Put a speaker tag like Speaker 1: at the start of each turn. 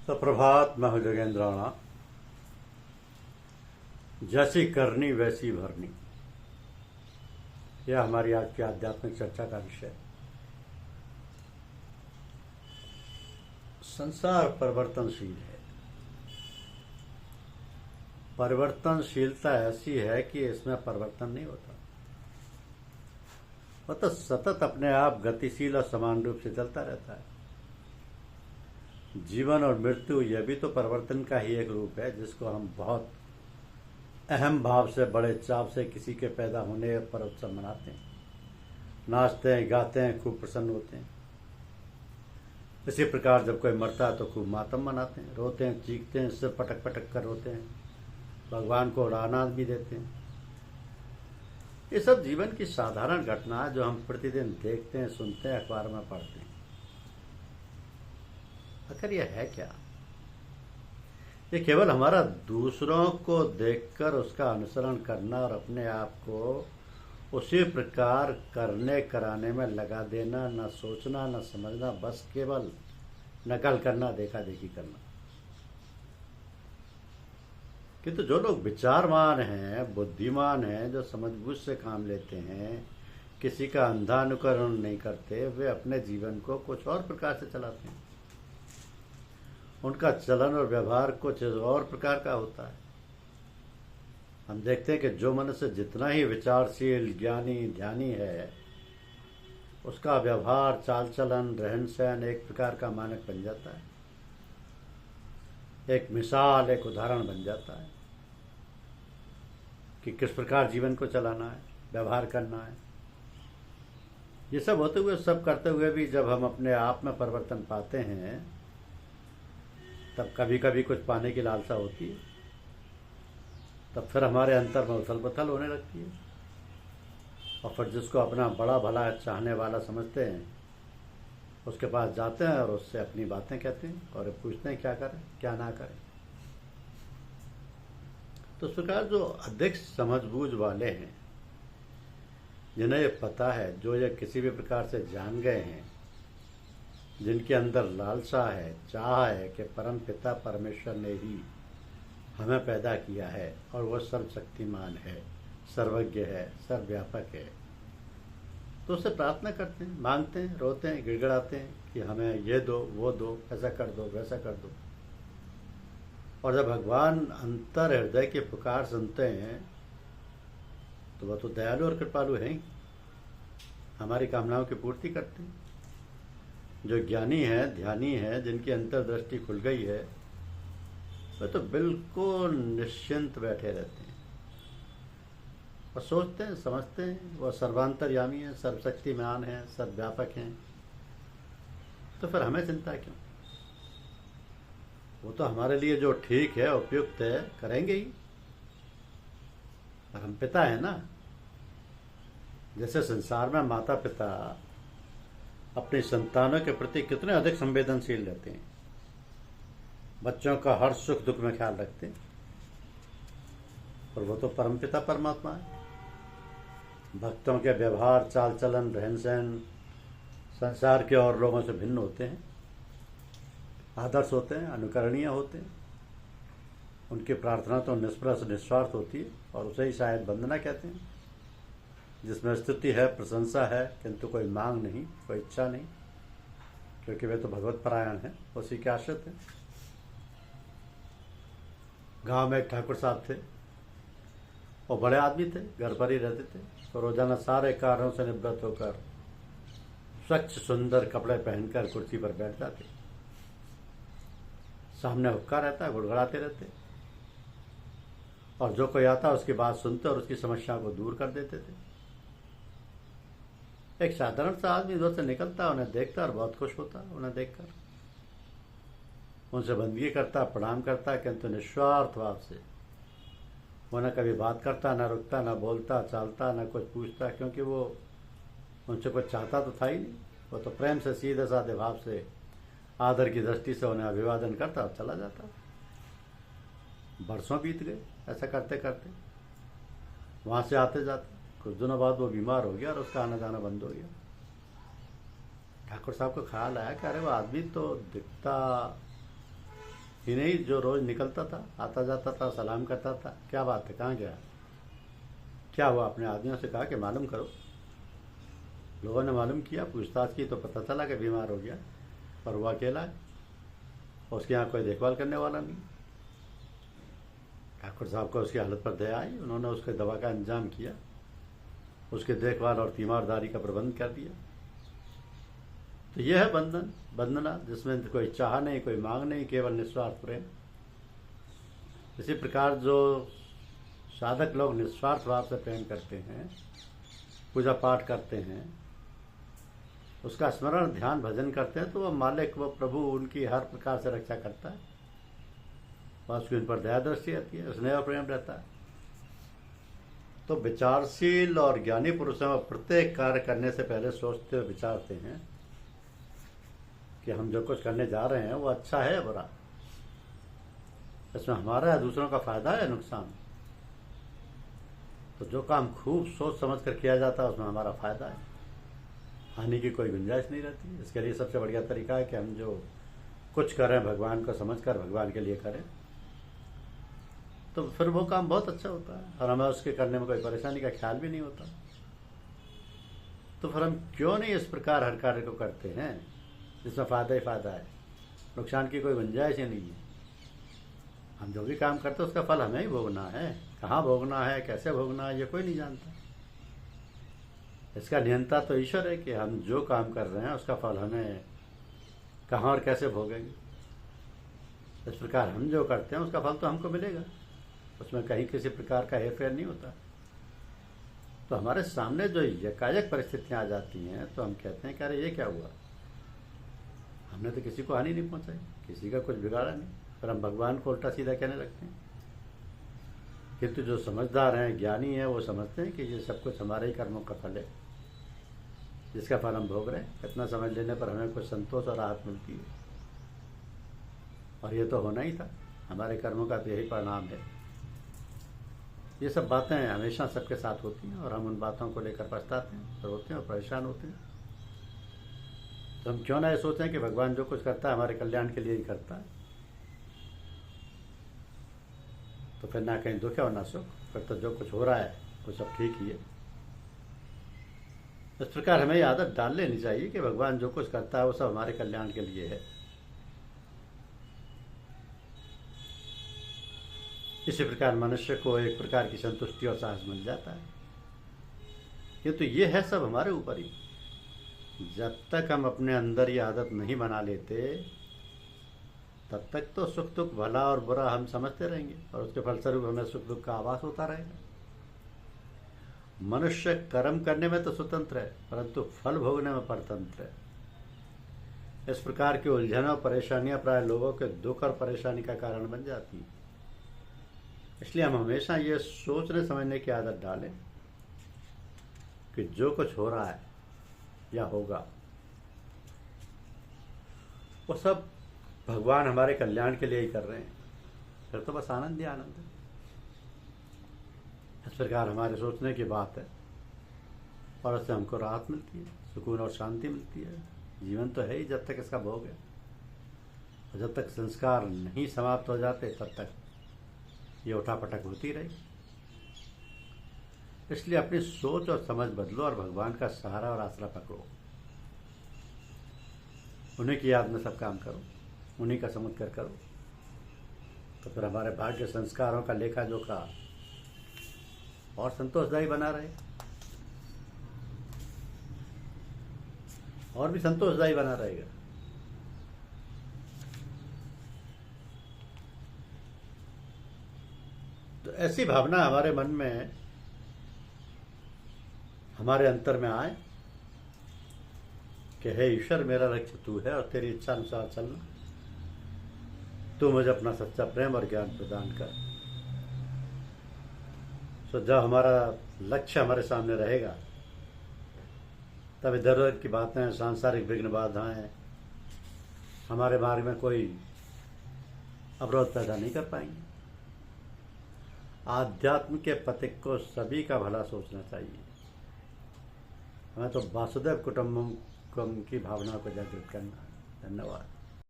Speaker 1: सुप्रभात। मैं हूं जोगेंद्र राणा। जैसी करनी वैसी भरनी, यह हमारी आज की आध्यात्मिक चर्चा का विषय है। संसार परिवर्तनशील है। परिवर्तनशीलता ऐसी है कि इसमें परिवर्तन नहीं होता, वह तो सतत अपने आप गतिशील और समान रूप से चलता रहता है। जीवन और मृत्यु यह भी तो परिवर्तन का ही एक रूप है, जिसको हम बहुत अहम भाव से, बड़े चाव से किसी के पैदा होने पर उत्सव मनाते हैं, नाचते हैं, गाते हैं, खूब प्रसन्न होते हैं। इसी प्रकार जब कोई मरता है तो खूब मातम मनाते हैं, रोते हैं, चीखते हैं, सिर पटक पटक कर रोते हैं, भगवान को राना भी देते हैं। ये सब जीवन की साधारण घटना जो हम प्रतिदिन देखते हैं, सुनते हैं, अखबार में पढ़ते हैं। आखिर यह है क्या? ये केवल हमारा दूसरों को देखकर उसका अनुसरण करना और अपने आप को उसी प्रकार करने कराने में लगा देना, न सोचना न समझना, बस केवल नकल करना, देखा देखी करना। किंतु जो लोग विचारवान हैं, बुद्धिमान हैं, जो समझबूझ से काम लेते हैं, किसी का अंधा अनुकरण नहीं करते, वे अपने जीवन को कुछ और प्रकार से चलाते हैं। उनका चलन और व्यवहार कुछ और प्रकार का होता है। हम देखते हैं कि जो मनुष्य जितना ही विचारशील, ज्ञानी, ध्यानी है, उसका व्यवहार, चाल चलन, रहन सहन एक प्रकार का मानक बन जाता है, एक मिसाल, एक उदाहरण बन जाता है कि किस प्रकार जीवन को चलाना है, व्यवहार करना है। ये सब होते हुए, सब करते हुए भी जब हम अपने आप में परिवर्तन पाते हैं, तब कभी कभी कुछ पाने की लालसा होती है। तब फिर हमारे अंतर में उथल पुथल होने लगती है, और फिर जिसको अपना बड़ा भला चाहने वाला समझते हैं, उसके पास जाते हैं और उससे अपनी बातें कहते हैं और पूछते हैं क्या करें, क्या ना करें। तो इस प्रकार जो अधिक समझबूझ वाले हैं, जिन्हें ये पता है, जो ये किसी भी प्रकार से जान गए हैं, जिनके अंदर लालसा है, चाह है कि परम पिता परमेश्वर ने ही हमें पैदा किया है और वह सर्वशक्तिमान है, सर्वज्ञ है, सर्वव्यापक है, तो उससे प्रार्थना करते हैं, मांगते हैं, रोते हैं, गिड़गिड़ाते हैं कि हमें ये दो, वो दो, ऐसा कर दो, वैसा कर दो। और जब भगवान अंतर हृदय की पुकार सुनते हैं, तो वह तो दयालु और कृपालु हैं, हमारी कामनाओं की पूर्ति करते हैं। जो ज्ञानी है, ध्यानी है, जिनकी अंतर्दृष्टि खुल गई है, वे तो बिल्कुल निश्चिंत बैठे रहते हैं और सोचते हैं, समझते हैं, वह सर्वांतर्यामी है, सर्वशक्तिमान है, सर्वव्यापक हैं। तो फिर हमें चिंता क्यों? वो तो हमारे लिए जो ठीक है, उपयुक्त है, करेंगे ही। और हम पिता है ना। जैसे संसार में माता पिता अपनी संतानों के प्रति कितने अधिक संवेदनशील रहते हैं, बच्चों का हर सुख दुख में ख्याल रखते हैं, और वो तो परमपिता परमात्मा है। भक्तों के व्यवहार, चाल चलन, रहन सहन संसार के और लोगों से भिन्न होते हैं, आदर्श होते हैं, अनुकरणीय होते हैं। उनकी प्रार्थना तो निष्प्रस निस्वार्थ होती है, और उसे ही शायद वंदना कहते हैं, जिसमें स्तुति है, प्रशंसा है, किंतु कोई मांग नहीं, कोई इच्छा नहीं, क्योंकि वे तो भगवत परायण हैं, उसी के आश्रित हैं। गांव में एक ठाकुर साहब थे, और बड़े आदमी थे, घर पर ही रहते थे, तो रोजाना सारे कार्यों से निवृत्त होकर स्वच्छ सुंदर कपड़े पहनकर कुर्सी पर बैठ जाते, सामने हुक्का रहता, गुड़गड़ाते रहते, और जो कोई आता उसकी बात सुनते और उसकी समस्या को दूर कर देते थे। एक साधारण सा आदमी इधर से निकलता, उन्हें देखता और बहुत खुश होता उन्हें देखकर, उनसे बंदगी करता, प्रणाम करता, किंतु निस्वार्थ भाव से। वो न कभी बात करता, न रुकता, न बोलता चालता, न कुछ पूछता, क्योंकि वो उनसे कुछ चाहता तो था ही नहीं। वो तो प्रेम से, सीधे साधे भाव से, आदर की दृष्टि से उन्हें अभिवादन करता और चला जाता। बरसों बीत गए ऐसा करते करते, वहाँ से आते जाते। कुछ दिनों बाद वो बीमार हो गया और उसका आना जाना बंद हो गया। ठाकुर साहब को ख्याल आया कि अरे वो आदमी तो दिखता ही नहीं, जो रोज निकलता था, आता जाता था, सलाम करता था। क्या बात है, कहाँ गया, क्या हुआ? अपने आदमियों से कहा कि मालूम करो। लोगों ने मालूम किया, पूछताछ की तो पता चला कि बीमार हो गया, पर वो अकेला है, उसके यहाँ कोई देखभाल करने वाला नहीं। ठाकुर साहब को उसकी हालत पर दया आई, उन्होंने उसके दवा का इंतजाम किया, उसके देखभाल और तीमारदारी का प्रबंध कर दिया। तो यह है बंदना, जिसमें कोई चाह नहीं, कोई मांग नहीं, केवल निस्वार्थ प्रेम। इसी प्रकार जो साधक लोग निस्वार्थ भाव से प्रेम करते हैं, पूजा पाठ करते हैं, उसका स्मरण ध्यान भजन करते हैं, तो वह मालिक, वह प्रभु उनकी हर प्रकार से रक्षा करता है। बस उन पर दया दृष्टि रहती है, स्नेह और प्रेम रहता है। तो विचारशील और ज्ञानी पुरुषों प्रत्येक कार्य करने से पहले सोचते हुए विचारते हैं कि हम जो कुछ करने जा रहे हैं वो अच्छा है या बुरा, इसमें हमारा या दूसरों का फायदा है या नुकसान। तो जो काम खूब सोच समझ कर किया जाता है उसमें हमारा फायदा है, हानि की कोई गुंजाइश नहीं रहती। इसके लिए सबसे बढ़िया तरीका है कि हम जो कुछ करें भगवान को समझकर भगवान के लिए करें, तो फिर वो काम बहुत अच्छा होता है और हमें उसके करने में कोई परेशानी का ख्याल भी नहीं होता। तो फिर हम क्यों नहीं इस प्रकार हर कार्य को करते हैं जिसमें फ़ायदा ही फ़ायदा है, नुकसान की कोई गुंजाइश ही नहीं है। हम जो भी काम करते हैं उसका फल हमें ही भोगना है, कहाँ भोगना है, कैसे भोगना है, ये कोई नहीं जानता। इसका नियंता तो ईश्वर है कि हम जो काम कर रहे हैं उसका फल हमें कहाँ और कैसे भोगेंगे। इस प्रकार हम जो करते हैं उसका फल तो हमको मिलेगा, उसमें कहीं किसी प्रकार का हेरफेर नहीं होता। तो हमारे सामने जो यकायक परिस्थितियाँ आ जाती हैं तो हम कहते हैं कि अरे ये क्या हुआ, हमने तो किसी को हानि नहीं पहुंचाई, किसी का कुछ बिगाड़ा नहीं, पर हम भगवान को उल्टा सीधा कहने लगते हैं। किंतु जो समझदार हैं, ज्ञानी हैं, वो समझते हैं कि ये सब कुछ हमारे ही कर्मों का फल है, जिसका फल हम भोग रहे हैं। इतना समझ लेने पर हमें कुछ संतोष और राहत मिलती है, और ये तो होना ही था, हमारे कर्मों का तो यही परिणाम है। ये सब बातें हमेशा सबके साथ होती हैं और हम उन बातों को लेकर पछताते हैं, रोते हैं और परेशान होते हैं। तो हम क्यों ना ये सोचें कि भगवान जो कुछ करता है हमारे कल्याण के लिए ही करता है, तो फिर ना कहीं दुख है और ना सुख, फिर तो जो कुछ हो रहा है वो सब ठीक ही है। इस प्रकार हमें ये आदत डाल लेनी चाहिए कि भगवान जो कुछ करता है वो सब हमारे कल्याण के लिए है। इसी प्रकार मनुष्य को एक प्रकार की संतुष्टि और साहस मिल जाता है, किंतु ये है सब हमारे ऊपर ही। जब तक हम अपने अंदर ये आदत नहीं बना लेते तब तक तो सुख दुख, भला और बुरा हम समझते रहेंगे और उसके फलस्वरूप हमें सुख दुख का आभास होता रहेगा। मनुष्य कर्म करने में तो स्वतंत्र है, परंतु फल भोगने में परतंत्र है। इस प्रकार की उलझन और परेशानियां प्राय लोगों के दुख और परेशानी का कारण बन जाती हैं। इसलिए हम हमेशा ये सोचने समझने की आदत डालें कि जो कुछ हो रहा है या होगा वो सब भगवान हमारे कल्याण के लिए ही कर रहे हैं, फिर तो बस आनंद ही आनंद है। इस प्रकार हमारे सोचने की बात है और उससे हमको राहत मिलती है, सुकून और शांति मिलती है। जीवन तो है ही जब तक इसका भोग है, और जब तक संस्कार नहीं समाप्त हो जाते तब तक ये उठापटक होती रहेगी। इसलिए अपनी सोच और समझ बदलो और भगवान का सहारा और आसरा पकड़ो, उन्हीं की याद में सब काम करो, उन्हीं का समुझ कर करो, तो फिर हमारे भाग्य संस्कारों का लेखा जोखा और संतोषदायी बना रहे, और भी संतोषदायी बना रहेगा। तो ऐसी भावना हमारे मन में, हमारे अंतर में आए कि हे ईश्वर, मेरा लक्ष्य तू है और तेरी इच्छा अनुसार चलना, तू मुझे अपना सच्चा प्रेम और ज्ञान प्रदान कर। तो जब हमारा लक्ष्य हमारे सामने रहेगा तब इधर उधर की बातें, सांसारिक विघ्न बाधाएं हमारे मार्ग में कोई अवरोध पैदा नहीं कर पाएंगे। आध्यात्म के पथिक को सभी का भला सोचना चाहिए। हमें तो वासुदेव कुटुंबकम की भावना को जागृत करना है। धन्यवाद।